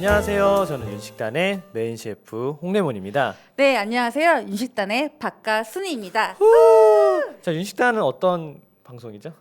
안녕하세요. 저는 윤식단의 메인 셰프 홍래몬입니다. 네, 안녕하세요. 윤식단의 박가순이입니다. 자, 윤식단은 어떤 방송이죠?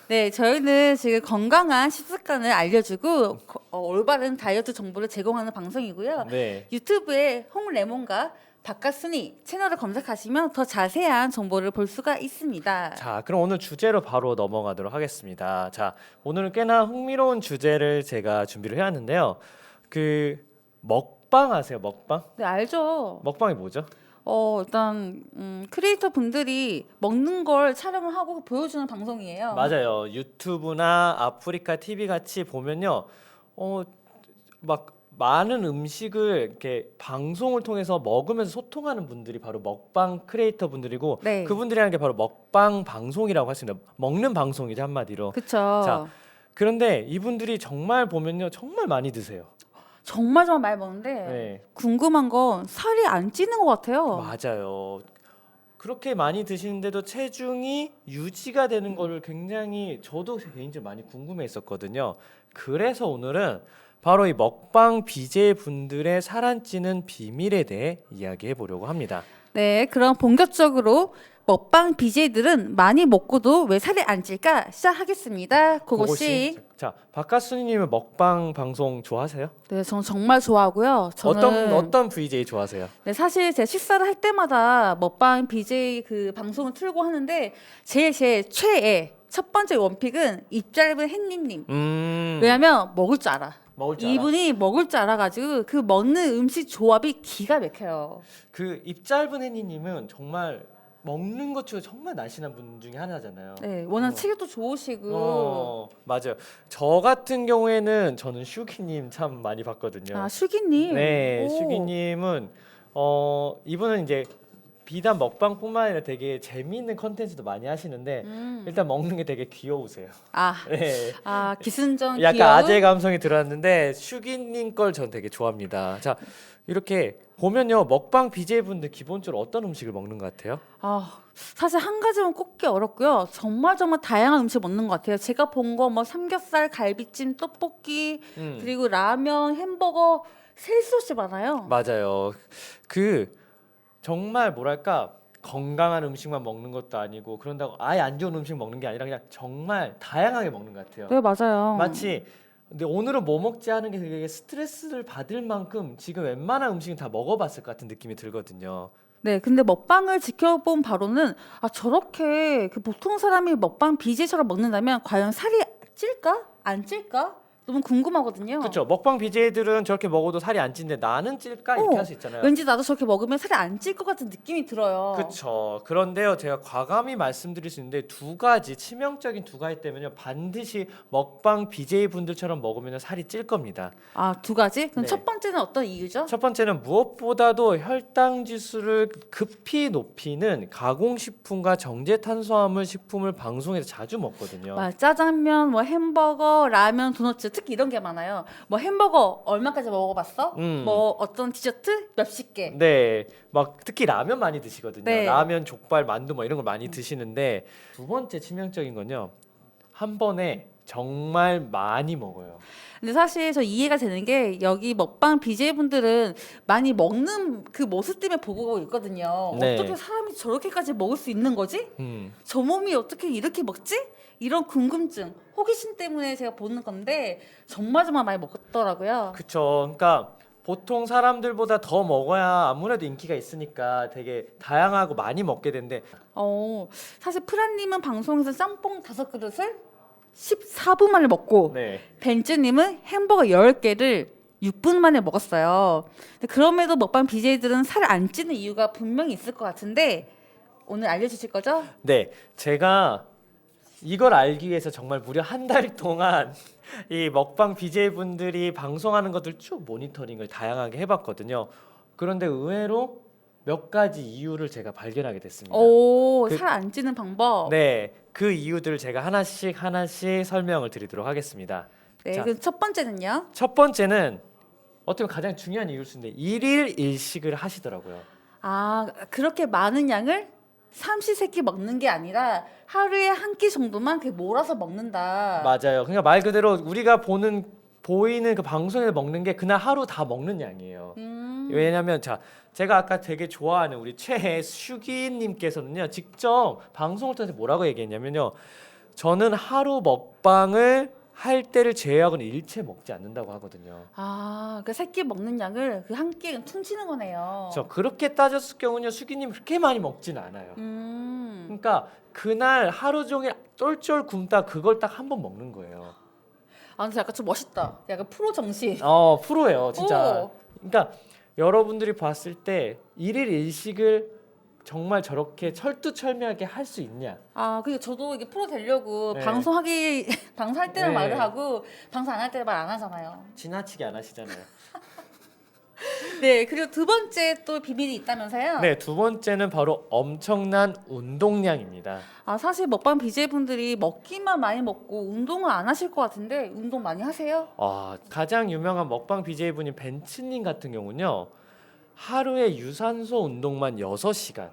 네, 저희는 지금 건강한 식습관을 알려주고 올바른 다이어트 정보를 제공하는 방송이고요. 네. 유튜브에 홍레몬과 박가순이 채널을 검색하시면 더 자세한 정보를 볼 수가 있습니다. 자, 그럼 오늘 주제로 바로 넘어가도록 하겠습니다. 자, 오늘은 꽤나 흥미로운 주제를 제가 준비를 해왔는데요. 먹방 아세요? 먹방? 네, 알죠. 먹방이 뭐죠? 일단 크리에이터 분들이 먹는 걸 촬영을 하고 보여주는 방송이에요. 맞아요. 유튜브나 아프리카 TV 같이 보면요. 막 많은 음식을 이렇게 방송을 통해서 먹으면서 소통하는 분들이 바로 먹방 크리에이터 분들이고 네. 그분들이라는 게 바로 먹방 방송이라고 할 수 있는 먹는 방송이죠, 한마디로. 그쵸. 자, 그런데 이분들이 정말 보면요. 정말 많이 드세요. 정말 많이 먹는데 네. 궁금한 건 살이 안 찌는 것 같아요. 맞아요. 그렇게 많이 드시는데도 체중이 유지가 되는 거를 굉장히 저도 개인적으로 많이 궁금해했었거든요. 그래서 오늘은 바로 이 먹방 BJ 분들의 살 안 찌는 비밀에 대해 이야기해 보려고 합니다. 네, 그럼 본격적으로 먹방 BJ들은 많이 먹고도 왜 살이 안 찔까 시작하겠습니다. 그것이 자, 박가순이님은 먹방 방송 좋아하세요? 네, 저는 정말 좋아하고요. 저는 어떤 VJ 좋아하세요? 네, 사실 제 식사를 할 때마다 먹방 BJ 그 방송을 틀고 하는데 제 최애 첫 번째 원픽은 입 짧은 햇님님. 왜냐면 먹을 줄 알아. 먹을 줄 알아. 이분이 먹을 줄 알아가지고 그 먹는 음식 조합이 기가 막혀요. 그 입 짧은 해니님은 정말 먹는 것 중에 정말 날씬한 분 중에 하나잖아요. 네, 워낙 어. 체격도 좋으시고. 맞아요. 저 같은 경우에는 저는 슈기님 참 많이 봤거든요. 아, 슈기님. 네, 오. 슈기님은 이분은 이제 비단 먹방뿐만 아니라 되게 재미있는 컨텐츠도 많이 하시는데 일단 먹는 게 되게 귀여우세요. 아, 네. 기승전 약간 귀여운. 아재 감성이 들어왔는데 슈기님 걸 전 되게 좋아합니다. 자, 이렇게 보면요 먹방 BJ 분들 기본적으로 어떤 음식을 먹는 것 같아요? 사실 한 가지만 꼽기 어렵고요. 정말 다양한 음식 먹는 것 같아요. 제가 본 거 뭐 삼겹살, 갈비찜, 떡볶이, 그리고 라면, 햄버거 셀 수 없이 많아요. 맞아요. 정말 뭐랄까 건강한 음식만 먹는 것도 아니고 그런다고 아예 안 좋은 음식 먹는 게 아니라 그냥 정말 다양하게 먹는 것 같아요. 네, 맞아요. 마치 근데 오늘은 뭐 먹지 하는 게 되게 스트레스를 받을 만큼 지금 웬만한 음식은 다 먹어봤을 것 같은 느낌이 들거든요. 네, 근데 먹방을 지켜본 바로는 저렇게 그 보통 사람이 먹방 BJ처럼 먹는다면 과연 살이 찔까? 안 찔까? 너무 궁금하거든요. 그렇죠. 먹방 BJ들은 저렇게 먹어도 살이 안 찌는데 나는 찔까 이렇게 할 수 있잖아요. 왠지 나도 저렇게 먹으면 살이 안 찔 것 같은 느낌이 들어요. 그렇죠. 그런데요, 제가 과감히 말씀드릴 수 있는데 두 가지 치명적인 두 가지 때문에 반드시 먹방 BJ 분들처럼 먹으면 살이 찔 겁니다. 두 가지? 그럼 네. 첫 번째는 어떤 이유죠? 첫 번째는 무엇보다도 혈당 지수를 급히 높이는 가공식품과 정제탄수화물 식품을 방송에서 자주 먹거든요. 짜장면, 뭐 햄버거, 라면, 도넛 특히 이런 게 많아요. 뭐 햄버거 얼마까지 먹어봤어? 뭐 어떤 디저트 몇십 개. 네, 막 특히 라면 많이 드시거든요. 네. 라면, 족발, 만두 뭐 이런 걸 많이 드시는데 두 번째 치명적인 건요. 한 번에 정말 많이 먹어요. 근데 사실 저 이해가 되는 게 여기 먹방 BJ분들은 많이 먹는 그 모습 때문에 보고 있거든요. 네. 어떻게 사람이 저렇게까지 먹을 수 있는 거지? 저 몸이 어떻게 이렇게 먹지? 이런 궁금증, 호기심 때문에 제가 보는 건데 정말 많이 먹더라고요. 그쵸. 그러니까 보통 사람들보다 더 먹어야 아무래도 인기가 있으니까 되게 다양하고 많이 먹게 되는데 사실 프란님은 방송에서 짬뽕 5그릇을 14분 만에 먹고 네. 벤츠님은 햄버거 10개를 6분 만에 먹었어요. 근데 그럼에도 먹방 BJ들은 살 안 찌는 이유가 분명히 있을 것 같은데 오늘 알려주실 거죠? 네, 제가 이걸 알기 위해서 정말 무려 한 달 동안 이 먹방 BJ 분들이 방송하는 것들 쭉 모니터링을 다양하게 해봤거든요. 그런데 의외로 몇 가지 이유를 제가 발견하게 됐습니다. 살 안 찌는 방법. 네, 그 이유들을 제가 하나씩 설명을 드리도록 하겠습니다. 네, 자, 그럼 첫 번째는요? 첫 번째는 어떻게 보면 가장 중요한 이유일 수 있는데 일일 일식을 하시더라고요. 그렇게 많은 양을 삼시세끼 먹는 게 아니라 하루에 한 끼 정도만 몰아서 먹는다. 맞아요. 그러니까 말 그대로 우리가 보는 보이는 그 방송에서 먹는 게 그날 하루 다 먹는 양이에요. 왜냐면 자 제가 아까 되게 좋아하는 우리 최슈기님께서는요 직접 방송을 통해서 뭐라고 얘기했냐면요 저는 하루 먹방을 할 때를 제외하고는 일체 먹지 않는다고 하거든요. 아, 그 새끼 먹는 양을 그 한 끼에 퉁치는 거네요. 저 그렇게 따졌을 경우는요 수기님 그렇게 많이 먹진 않아요. 그러니까 그날 하루 종일 쫄쫄 굶다 그걸 딱 한 번 먹는 거예요. 아, 근데 약간 좀 멋있다. 약간 프로 정신. 프로예요 진짜. 오. 그러니까 여러분들이 봤을 때 일일 일식을 정말 저렇게 철두철미하게 할 수 있냐? 아, 그게 저도 이게 프로 되려고 네. 방송할 때는 네. 말을 하고 방송 안 할 때는 말 안 하잖아요. 지나치게 안 하시잖아요. 네, 그리고 두 번째 또 비밀이 있다면서요? 네, 두 번째는 바로 엄청난 운동량입니다. 아, 사실 먹방 BJ분들이 먹기만 많이 먹고 운동을 안 하실 것 같은데 운동 많이 하세요? 가장 유명한 먹방 BJ분인 벤츠님 같은 경우는요. 하루에 유산소 운동만 6시간.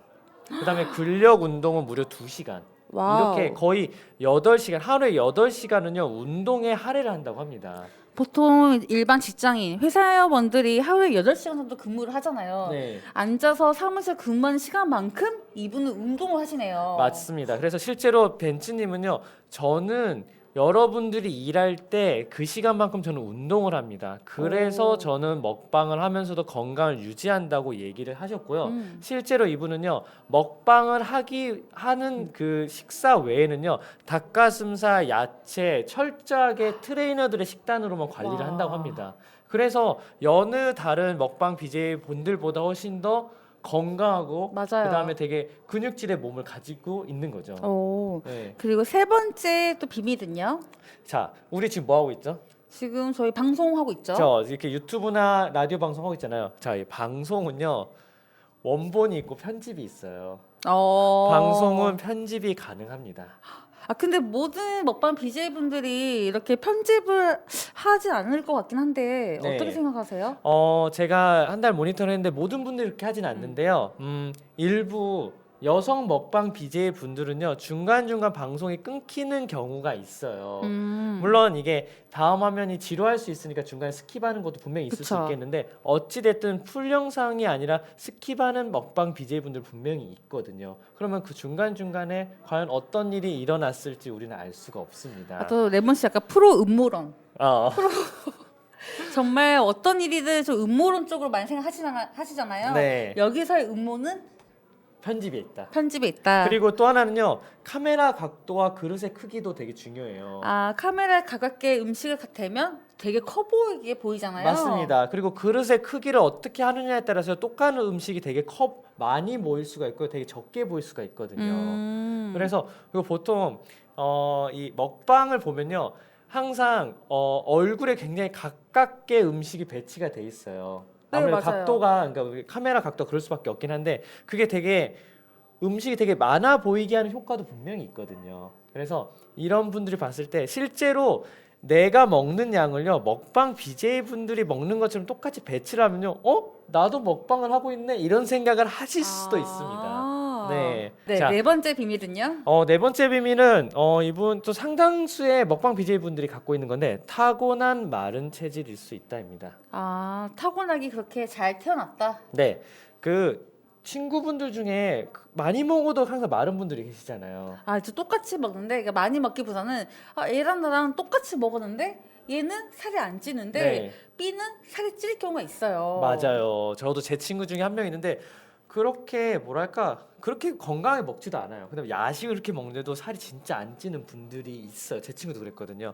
그다음에 근력 운동은 무려 2시간. 와우. 이렇게 거의 8시간, 하루에 8시간은요. 운동에 할애를 한다고 합니다. 보통 일반 직장인, 회사원들이 하루에 8시간 정도 근무를 하잖아요. 네. 앉아서 사무실 근무하는 시간만큼 이분은 운동을 하시네요. 맞습니다. 그래서 실제로 벤츠님은요, 저는 여러분들이 일할 때 그 시간만큼 저는 운동을 합니다. 그래서 오. 저는 먹방을 하면서도 건강을 유지한다고 얘기를 하셨고요. 음. 실제로 이분은요, 먹방을 하는 그 식사 외에는요, 닭가슴살, 야채, 철저하게 트레이너들의 식단으로만 관리를 와. 한다고 합니다. 그래서 여느 다른 먹방 BJ 분들보다 훨씬 더 건강하고 맞아요. 그다음에 되게 근육질의 몸을 가지고 있는 거죠. 오. 네. 그리고 세 번째 또 비밀은요? 자, 우리 지금 뭐 하고 있죠? 지금 저희 방송하고 있죠? 저 이렇게 유튜브나 라디오 방송 하고 있잖아요. 자, 이 방송은요. 원본이 있고 편집이 있어요. 방송은 편집이 가능합니다. 아, 근데 모든 먹방 BJ분들이 이렇게 편집을 하지 않을 것 같긴 한데 네. 어떻게 생각하세요? 제가 한 달 모니터를 했는데 모든 분들이 그렇게 하진 않는데요. 일부 여성 먹방 BJ 분들은요 중간중간 방송이 끊기는 경우가 있어요. 물론 이게 다음 화면이 지루할 수 있으니까 중간에 스킵하는 것도 분명히 있을 수 그쵸. 있겠는데 어찌 됐든 풀 영상이 아니라 스킵하는 먹방 BJ 분들 분명히 있거든요. 그러면 그 중간중간에 과연 어떤 일이 일어났을지 우리는 알 수가 없습니다. 아, 또 레몬 씨 약간 프로 음모론. 어. 정말 어떤 일이든 좀 음모론 쪽으로 많이 생각하시잖아요. 네. 여기서의 음모는 편집이 있다. 편집에 있다. 그리고 또 하나는요 카메라 각도와 그릇의 크기도 되게 중요해요. 아, 카메라에 가깝게 음식을 대면 되게 커 보이게 보이잖아요. 맞습니다. 그리고 그릇의 크기를 어떻게 하느냐에 따라서 똑같은 음식이 되게 많이 모일 수가 있고 되게 적게 보일 수가 있거든요. 그래서 그리고 보통 이 먹방을 보면요 항상 얼굴에 굉장히 가깝게 음식이 배치가 돼 있어요. 네, 아무래도 맞아요. 각도가 그러니까 우리 카메라 각도 그럴 수밖에 없긴 한데 그게 되게 음식이 되게 많아 보이게 하는 효과도 분명히 있거든요. 그래서 이런 분들이 봤을 때 실제로 내가 먹는 양을요 먹방 BJ 분들이 먹는 것처럼 똑같이 배치를 하면요, 나도 먹방을 하고 있네 이런 생각을 하실 수도 있습니다. 네. 네, 자, 네 번째 비밀은요? 네 번째 비밀은 이분 또 상당수의 먹방 BJ 분들이 갖고 있는 건데 타고난 마른 체질일 수 있다입니다. 아, 타고나기 그렇게 잘 태어났다. 네, 그 친구분들 중에 많이 먹어도 항상 마른 분들이 계시잖아요. 아, 저 똑같이 먹는데 그러니까 많이 먹기보다는 얘랑 나랑 똑같이 먹었는데 얘는 살이 안 찌는데 네. B는 살이 찔 경우가 있어요. 맞아요. 저도 제 친구 중에 한 명 있는데 그렇게 뭐랄까 그렇게 건강하게 먹지도 않아요. 근데 야식을 그렇게 먹는데도 살이 진짜 안 찌는 분들이 있어요. 제 친구도 그랬거든요.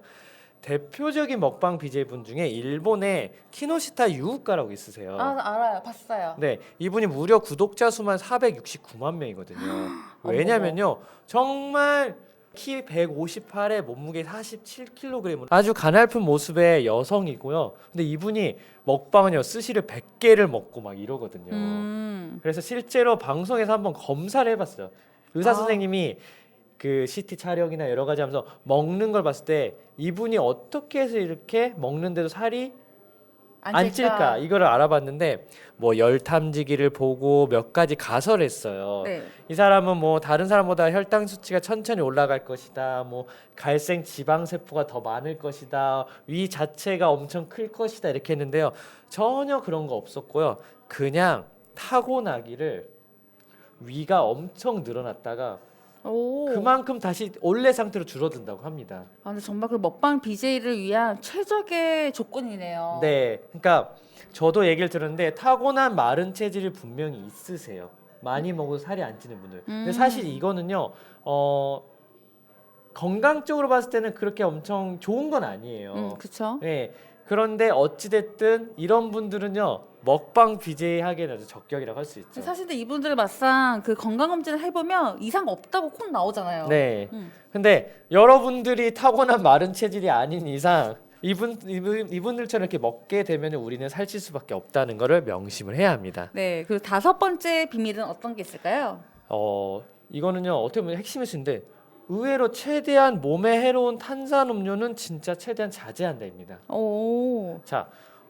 대표적인 먹방 BJ 분 중에 일본의 키노시타 유우카라고 있으세요. 아, 알아요. 봤어요. 네, 이분이 무려 구독자 수만 469만 명이거든요. 왜냐면요, 정말 키 158에 몸무게 47kg, 아주 가냘픈 모습의 여성이고요. 근데 이분이 먹방은요, 스시를 100개를 먹고 막 이러거든요. 그래서 실제로 방송에서 한번 검사를 해봤어요. 의사 선생님이 그 CT 촬영이나 여러 가지 하면서 먹는 걸 봤을 때 이분이 어떻게 해서 이렇게 먹는데도 살이 안 찔까 이거를 알아봤는데 뭐 열 탐지기를 보고 몇 가지 가설을 했어요. 네. 이 사람은 뭐 다른 사람보다 혈당 수치가 천천히 올라갈 것이다. 뭐 갈색 지방 세포가 더 많을 것이다. 위 자체가 엄청 클 것이다. 이렇게 했는데요. 전혀 그런 거 없었고요. 그냥 타고나기를 위가 엄청 늘어났다가 오. 그만큼 다시 원래 상태로 줄어든다고 합니다. 아, 근데 정말 그 먹방 BJ를 위한 최적의 조건이네요. 네, 그러니까 저도 얘기를 들었는데 타고난 마른 체질이 분명히 있으세요. 많이 먹어도 살이 안 찌는 분들. 근데 사실 이거는요, 건강적으로 봤을 때는 그렇게 엄청 좋은 건 아니에요. 그렇죠. 네, 그런데 어찌 됐든 이런 분들은요 먹방 BJ 하기에는 아주 적격이라고 할 수 있죠. 사실 근데 이분들 막상 그 건강 검진을 해보면 이상 없다고 콩 나오잖아요. 네. 음. 근데 여러분들이 타고난 마른 체질이 아닌 이상 이분들처럼 이렇게 먹게 되면 우리는 살찔 수밖에 없다는 것을 명심을 해야 합니다. 네. 그리고 5번째 비밀은 어떤 게 있을까요? 이거는요 어떻게 보면 핵심일 수 있는데 의외로 최대한 몸에 해로운 탄산음료는 진짜 최대한 자제한다입니다. 오. 자,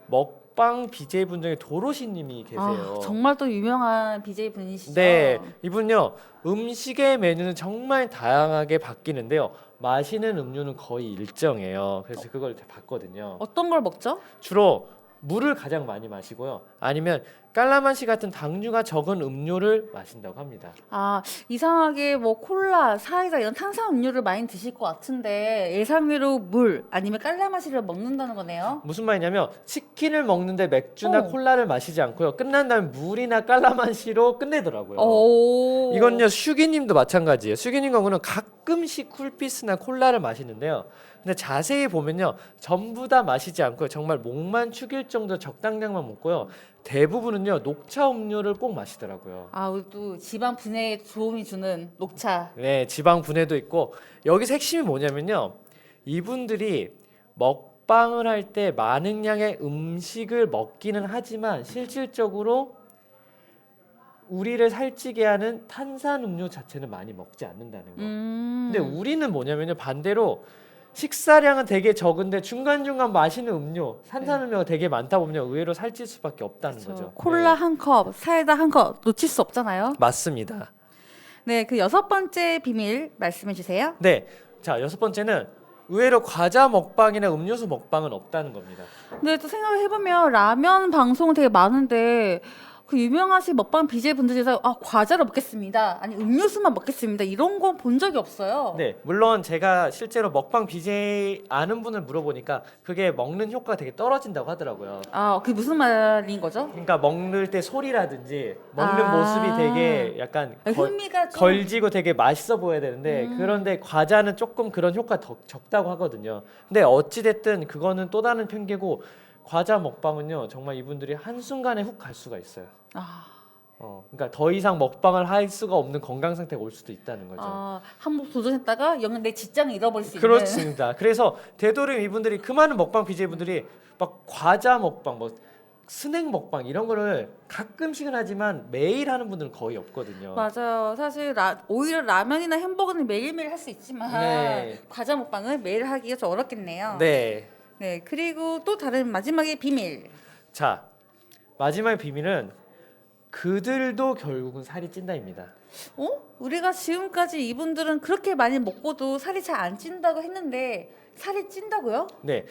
먹방 BJ 분 중에 도로시님이 계세요. 아, 정말 또 유명한 BJ 분이시죠. 네, 이분요 음식의 메뉴는 정말 다양하게 바뀌는데요. 마시는 음료는 거의 일정해요. 그래서 그걸 봤거든요. 어떤 걸 먹죠? 주로 물을 가장 많이 마시고요. 아니면 깔라만시 같은 당류가 적은 음료를 마신다고 합니다. 아, 이상하게 뭐 콜라, 사이다 이런 탄산 음료를 많이 드실 것 같은데 예상외로 물 아니면 깔라마시를 먹는다는 거네요. 무슨 말이냐면 치킨을 먹는데 맥주나 어. 콜라를 마시지 않고요. 끝난 다음에 물이나 깔라만시로 끝내더라고요. 오. 이건요 슈기님도 마찬가지예요. 슈기님 경우는 가끔씩 쿨피스나 콜라를 마시는데요. 근데 자세히 보면요 전부 다 마시지 않고요. 정말 목만 축일 정도 적당량만 먹고요. 대부분은요 녹차 음료를 꼭 마시더라고요. 아, 우리 또 지방 분해에 도움이 주는 녹차. 네, 지방 분해도 있고 여기서 핵심이 뭐냐면요. 이분들이 먹방을 할 때 많은 양의 음식을 먹기는 하지만 실질적으로 우리를 살찌게 하는 탄산 음료 자체는 많이 먹지 않는다는 거. 근데 우리는 뭐냐면요. 반대로 식사량은 되게 적은데 중간중간 마시는 음료, 탄산음료가 되게 많다 보면 의외로 살찔 수밖에 없다는 거죠. 콜라 네. 한 컵, 사이다 한 컵 놓칠 수 없잖아요. 맞습니다. 네, 그 6번째 비밀 말씀해 주세요. 네, 자 6번째는 의외로 과자 먹방이나 음료수 먹방은 없다는 겁니다. 근데 또 생각을 해보면 라면 방송 되게 많은데 그 유명하신 먹방 BJ 분들 중에서 아, 과자를 먹겠습니다. 아니 음료수만 먹겠습니다. 이런 건 본 적이 없어요. 네, 물론 제가 실제로 먹방 BJ 아는 분을 물어보니까 그게 먹는 효과가 되게 떨어진다고 하더라고요. 아, 그게 무슨 말인 거죠? 그러니까 먹을 때 소리라든지 먹는 아. 모습이 되게 약간 흥미가 좀 걸지고 되게 맛있어 보여야 되는데 그런데 과자는 조금 그런 효과 더 적다고 하거든요. 근데 어찌 됐든 그거는 또 다른 편견이고 과자 먹방은요 정말 이분들이 한순간에 훅 갈 수가 있어요. 아, 그러니까 더 이상 먹방을 할 수가 없는 건강 상태가 올 수도 있다는 거죠. 한번 도전했다가 영양 내 직장을 잃어버릴 수 있는. 그렇습니다. 그래서 되도록 이분들이 그 많은 먹방 BJ 분들이 막 과자 먹방, 뭐 스낵 먹방 이런 거를 가끔씩은 하지만 매일 하는 분들은 거의 없거든요. 맞아요. 사실 오히려 라면이나 햄버거는 매일매일 할 수 있지만 네. 과자 먹방은 매일 하기가 좀 어렵겠네요. 네. 네, 그리고 또 다른 마지막의 비밀. 자, 마지막의 비밀은 그들도 결국은 살이 찐다입니다. 우리가 지금까지 이분들은 그렇게 많이 먹고도 살이 잘 안 찐다고 했는데 살이 찐다고요? 네.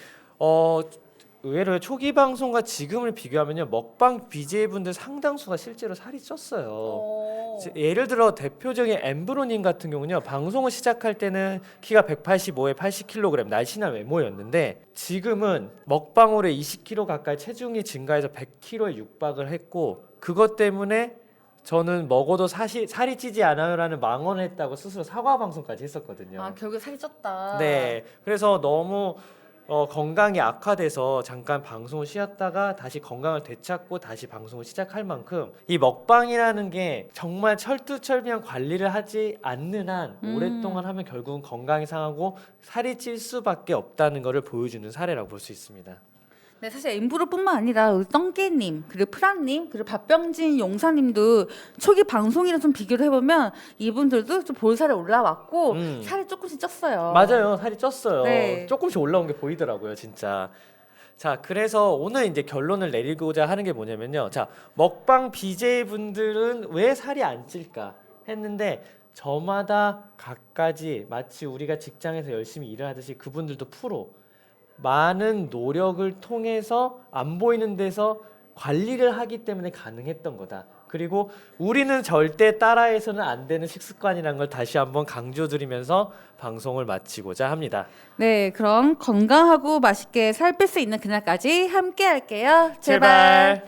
의외로 초기 방송과 지금을 비교하면요. 먹방 BJ 분들 상당수가 실제로 살이 쪘어요. 예를 들어 대표적인 엠브로님 같은 경우는요. 방송을 시작할 때는 키가 185에 80kg 날씬한 외모였는데 지금은 먹방으로 20kg 가까이 체중이 증가해서 100kg에 육박을 했고 그것 때문에 저는 먹어도 살이 찌지 않아요라는 망언을 했다고 스스로 사과 방송까지 했었거든요. 아, 결국 살이 쪘다. 네, 그래서 너무 건강이 악화돼서 잠깐 방송을 쉬었다가 다시 건강을 되찾고 다시 방송을 시작할 만큼 이 먹방이라는 게 정말 철두철미한 관리를 하지 않는 한 오랫동안 하면 결국은 건강이 상하고 살이 찔 수밖에 없다는 것을 보여주는 사례라고 볼 수 있습니다. 네, 사실 엠브로뿐만 아니라 우리 떵깨님 그리고 프란님 그리고 박병진 용사님도 초기 방송이랑 좀 비교를 해보면 이분들도 좀 볼살이 올라왔고 살이 조금씩 쪘어요. 맞아요, 살이 쪘어요. 네. 조금씩 올라온 게 보이더라고요, 진짜. 자, 그래서 오늘 이제 결론을 내리고자 하는 게 뭐냐면요. 자, 먹방 BJ 분들은 왜 살이 안 찔까 했는데 저마다 각가지 마치 우리가 직장에서 열심히 일을 하듯이 그분들도 프로 많은 노력을 통해서 안 보이는 데서 관리를 하기 때문에 가능했던 거다. 그리고 우리는 절대 따라해서는 안 되는 식습관이라는 걸 다시 한번 강조드리면서 방송을 마치고자 합니다. 네, 그럼 건강하고 맛있게 살 뺄 수 있는 그날까지 함께 할게요. 제발.